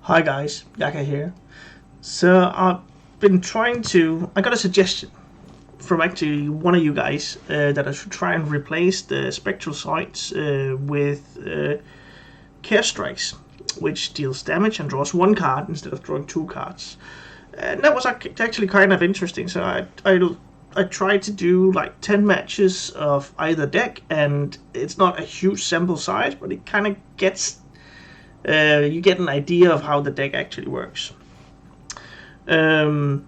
Hi guys, Yacca here. So I've been trying to. I got a suggestion from actually one of you guys that I should try and replace the spectral sights with Care Strikes, which deals damage and draws one card instead of drawing two cards. And that was actually kind of interesting. So I tried to do like 10 matches of either deck, and it's not a huge sample size, but it kind of gets you get an idea of how the deck actually works. And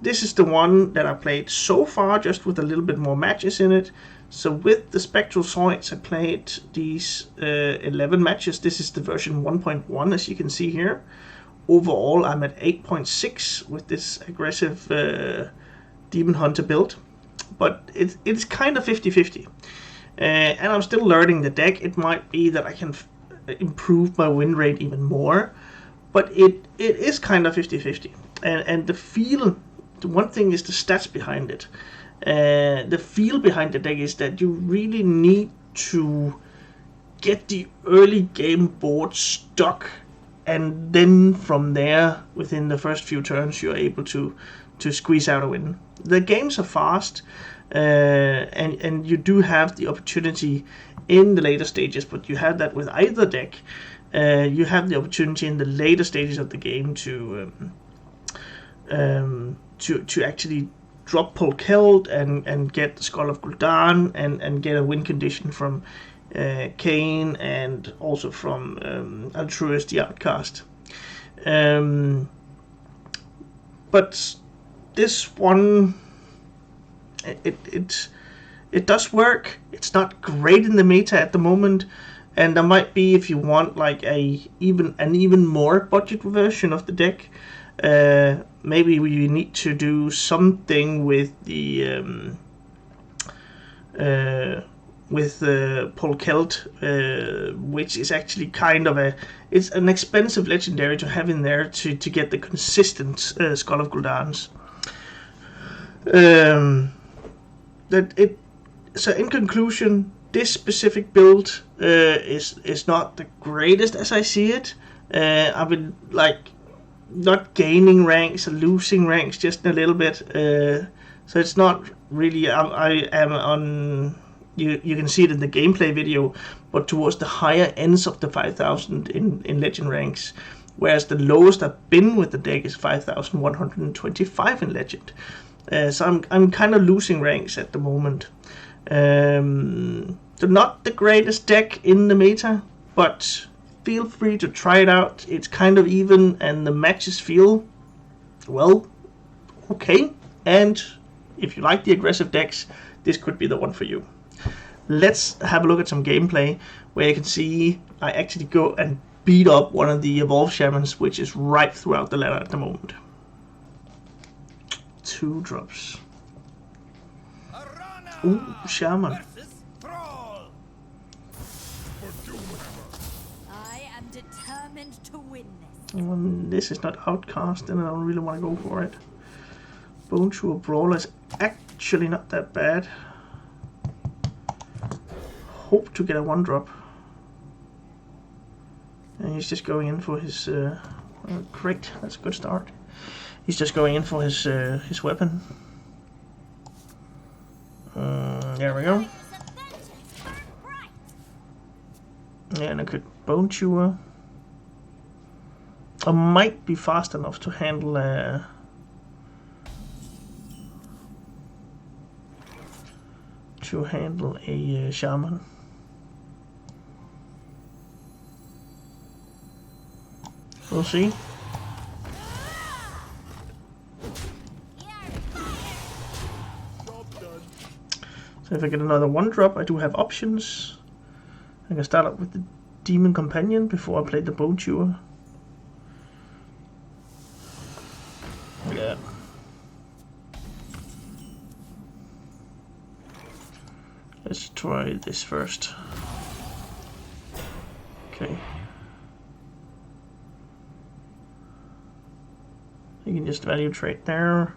this is the one that I played so far, just with a little bit more matches in it. So with the Spectral Sights, I played these 11 matches. This is the version 1.1, as you can see here. Overall, I'm at 8.6 with this aggressive Demon Hunter build. But it's kind of 50-50. And I'm still learning the deck. It might be that I can improve my win rate even more, but it is kind of 50-50. And the feel, the one thing is the stats behind it. The feel behind the deck is that you really need to get the early game board stuck, and then from there, within the first few turns, you're able to squeeze out a win. The games are fast, and you do have the opportunity in the later stages, but you have that with either deck. You have the opportunity in the later stages of the game to actually drop Polkelt and get the Skull of Gul'dan and get a win condition from Kane and also from Altruist the Outcast. But this one, it does work. It's not great in the meta at the moment, and there might be, if you want like an even more budget version of the deck, maybe we need to do something with the Polkelt, which is actually kind of it's an expensive legendary to have in there to get the consistent Skull of Gul'dans. So in conclusion, this specific build is not the greatest as I see it. I've been like not gaining ranks, losing ranks just a little bit. So it's not really. I am on. You can see it in the gameplay video, but towards the higher ends of the 5,000 in legend ranks, whereas the lowest I've been with the deck is 5,125 in legend. So I'm kind of losing ranks at the moment. They're not the greatest deck in the meta, but feel free to try it out. It's kind of even, and the matches feel, well, okay. And if you like the aggressive decks, this could be the one for you. Let's have a look at some gameplay where you can see I actually go and beat up one of the Evolved Shamans, which is right throughout the ladder at the moment. 2 drops. Ooh, Shaman. I am determined to win this. This is not Outcast, and I don't really want to go for it. Bone Chewer Brawler is actually not that bad. Hope to get a 1-drop. And he's just going in for his... great, that's a good start. He's just going in for his weapon. There we go. And I could Bone Chewer. I might be fast enough to handle a shaman. We'll see. So if I get another 1-drop, I do have options. I can start up with the Demon Companion before I play the Bone Chewer. Yeah. Let's try this first. Okay. You can just value trade there.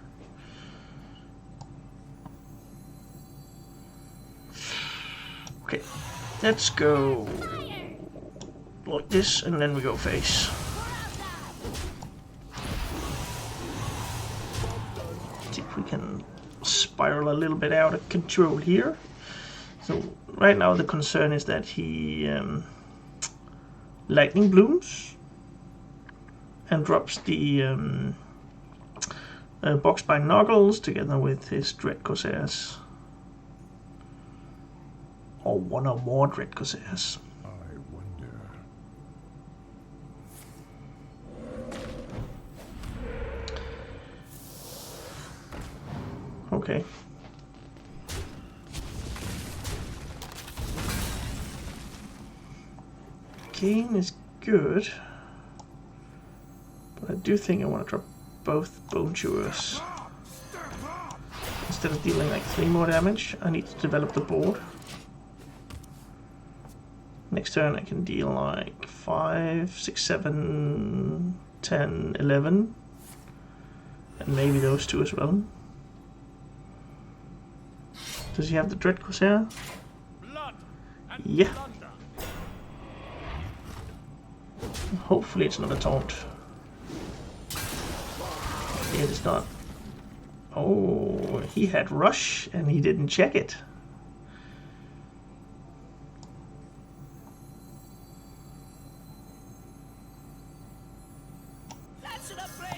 Okay, let's go like this, and then we go face. a little bit out of control here. So right now the concern is that he lightning blooms and drops the box by Knuckles together with his Dread Corsairs. Or one or more Dread Corsairs. I wonder. Okay. Kane is good. But I do think I want to drop both Bone Chewers. Instead of dealing like 3 more damage, I need to develop the board. Next turn I can deal like 5, 6, 7, 10, 11. And maybe those 2 as well. Does he have the Dread Corsair? Yeah. Hopefully it's not a taunt. It is not. Oh, he had Rush and he didn't check it.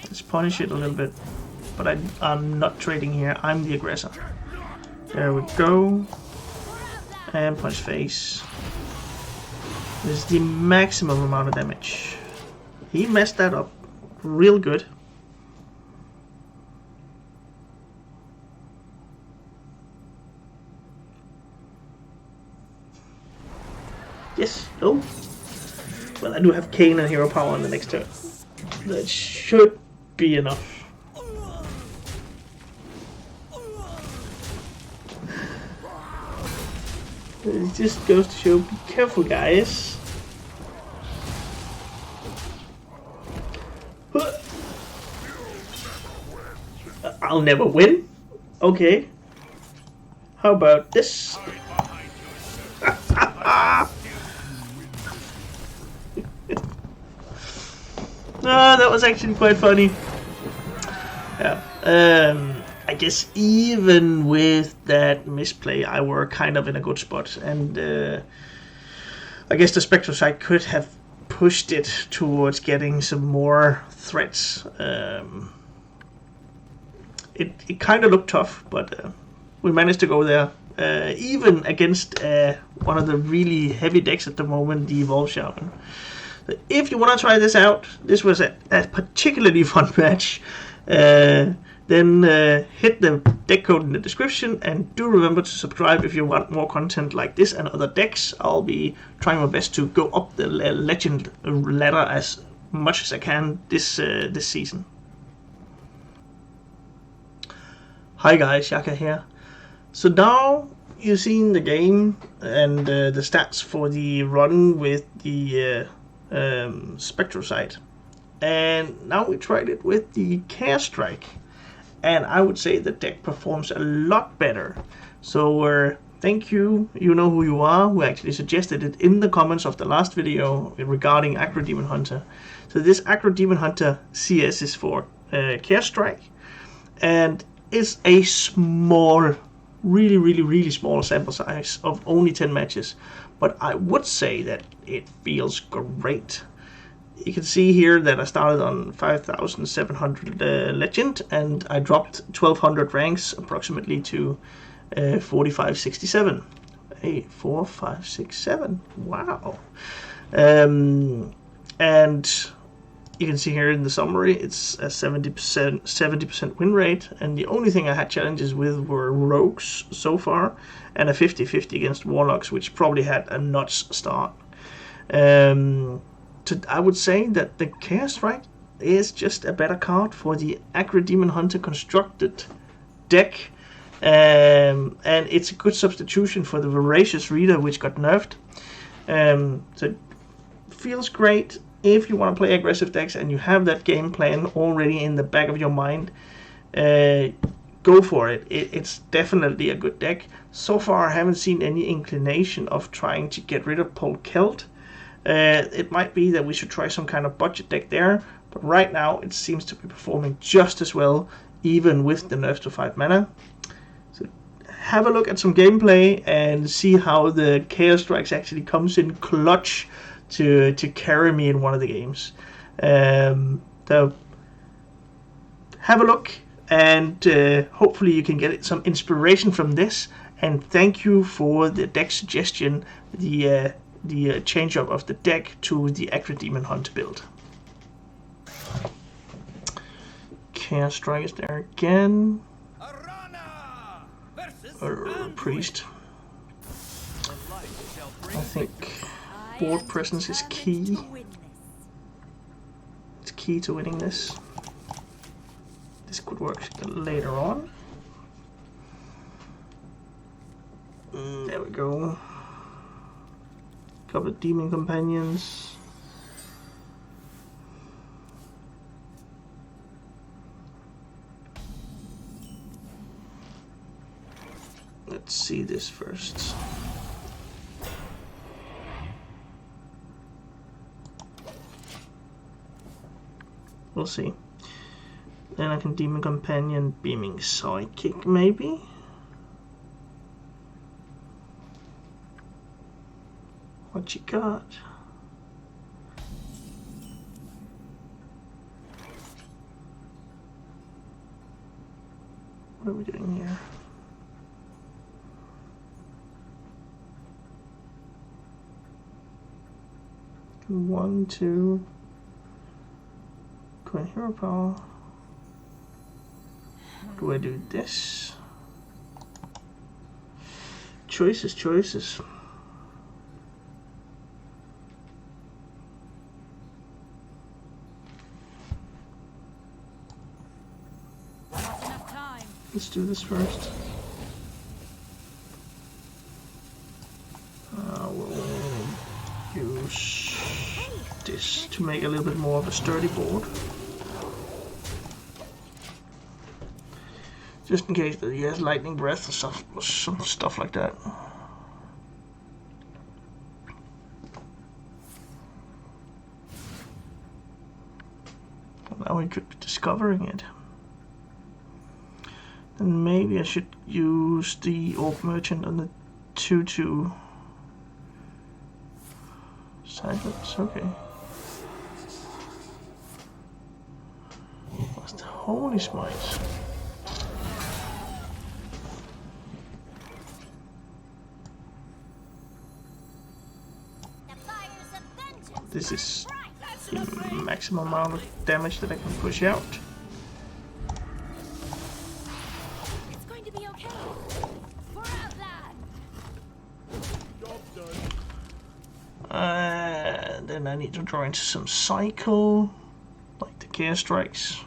Let's punish it a little bit. But I'm not trading here. I'm the aggressor. There we go. And punch face. This is the maximum amount of damage. He messed that up real good. Yes. Oh. Well, I do have Kane and Hero Power on the next turn. That should be enough. It just goes to show, be careful, guys. I'll never win. Okay. How about this? No, that was actually quite funny. Yeah. I guess even with that misplay, I were kind of in a good spot, and I guess the Spectral side could have pushed it towards getting some more threats. It kind of looked tough, but we managed to go there, even against one of the really heavy decks at the moment, the Evolve Shaman. So if you want to try this out, this was a particularly fun match. Then hit the deck code in the description, and do remember to subscribe if you want more content like this and other decks. I'll be trying my best to go up the legend ladder as much as I can this season. Hi guys, Yacca here. So now you've seen the game and the stats for the run with the Spectral side, and now we tried it with the Care Strike. And I would say the deck performs a lot better. So thank you, you know who you are, who actually suggested it in the comments of the last video regarding Aggro Demon Hunter. So this Aggro Demon Hunter CS is for Care Strike. And it's a small, really small sample size of only 10 matches. But I would say that it feels great. You can see here that I started on 5,700 legend, and I dropped 1,200 ranks approximately to 4567. Hey, 4, 5, 6, 7. Wow. And you can see here in the summary, it's a 70% win rate, and the only thing I had challenges with were rogues so far, and a 50-50 against warlocks, which probably had a nuts start. I would say that the Care Strike is just a better card for the Aggro Demon Hunter constructed deck, and it's a good substitution for the Voracious Reader, which got nerfed. So it feels great if you want to play aggressive decks and you have that game plan already in the back of your mind. Go for it. It's definitely a good deck. So far, I haven't seen any inclination of trying to get rid of Paul Kelt. It might be that we should try some kind of budget deck there, but right now it seems to be performing just as well, even with the nerf to 5 mana. So have a look at some gameplay and see how the Chaos Strikes actually comes in clutch to carry me in one of the games. So have a look, and hopefully you can get some inspiration from this. And thank you for the deck suggestion, the change up of the deck to the Aggro Demon Hunter build. Chaos Strike is there again. Priest. I think board presence is key. It's key to winning this. This could work later on. There we go. Couple of demon companions. Let's see this first. We'll see. Then I can demon companion beaming sidekick maybe. What you got? What are we doing here? One, two. Queen hero power. Do I do this? Choices, choices. Let's do this first. We'll use this to make a little bit more of a sturdy board. Just in case that he has lightning breath or some stuff like that. Now we could be discovering it. Then maybe I should use the Orc Merchant on the 2/2 silence. Okay. What's the holy smite? This is the maximum amount of damage that I can push out. It's going to be okay. We're out, Then I need to draw into some cycle, like the Chaos Strikes.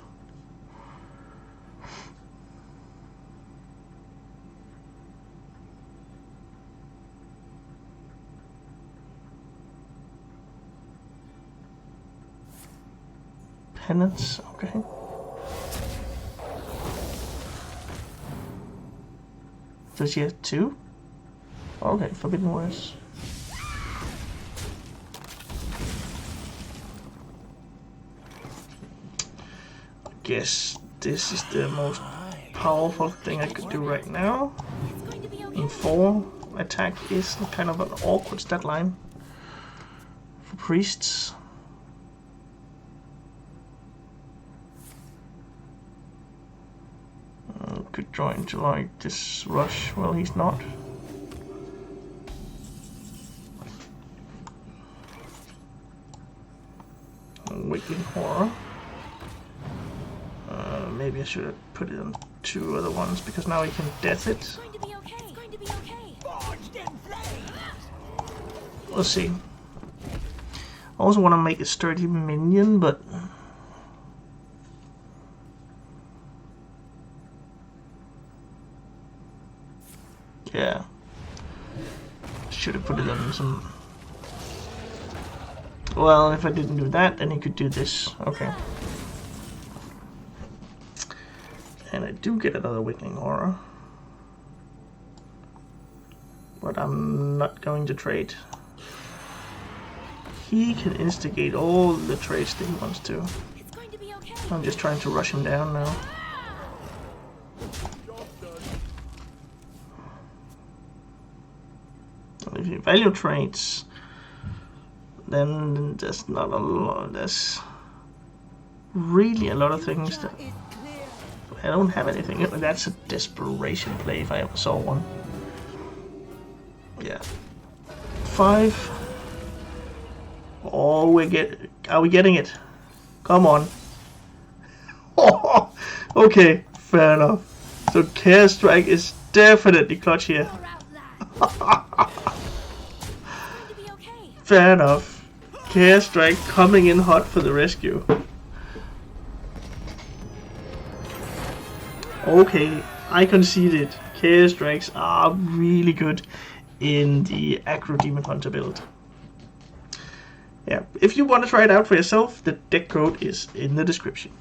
Penance, okay. Does he have two? Okay, Forbidden Words. I guess this is the most powerful thing I could do right now. In 4, attack is kind of an awkward stat line for priests. Could draw into like this rush. Well, he's not. Wicked Horror. Maybe I should have put it on 2 other ones because now he can death it. It's going to be okay. It's going to be okay. We'll see. I also want to make a sturdy minion, but yeah, should have put it on some. Well, if I didn't do that, then he could do this. Okay. And I do get another Wicked Horror. But I'm not going to trade. He can instigate all the trades that he wants to. It's going to be okay. I'm just trying to rush him down now. value trades, then there's not a lot. There's really a lot of things that I don't have anything. That's a desperation play if I ever saw one. Yeah. 5. Oh, are we getting it? Come on. Oh, okay, fair enough. So Care Strike is definitely clutch here. Fair enough. Care Strike coming in hot for the rescue. Okay, I conceded. Care Strikes are really good in the Aggro Demon Hunter build. Yeah, if you want to try it out for yourself, the deck code is in the description.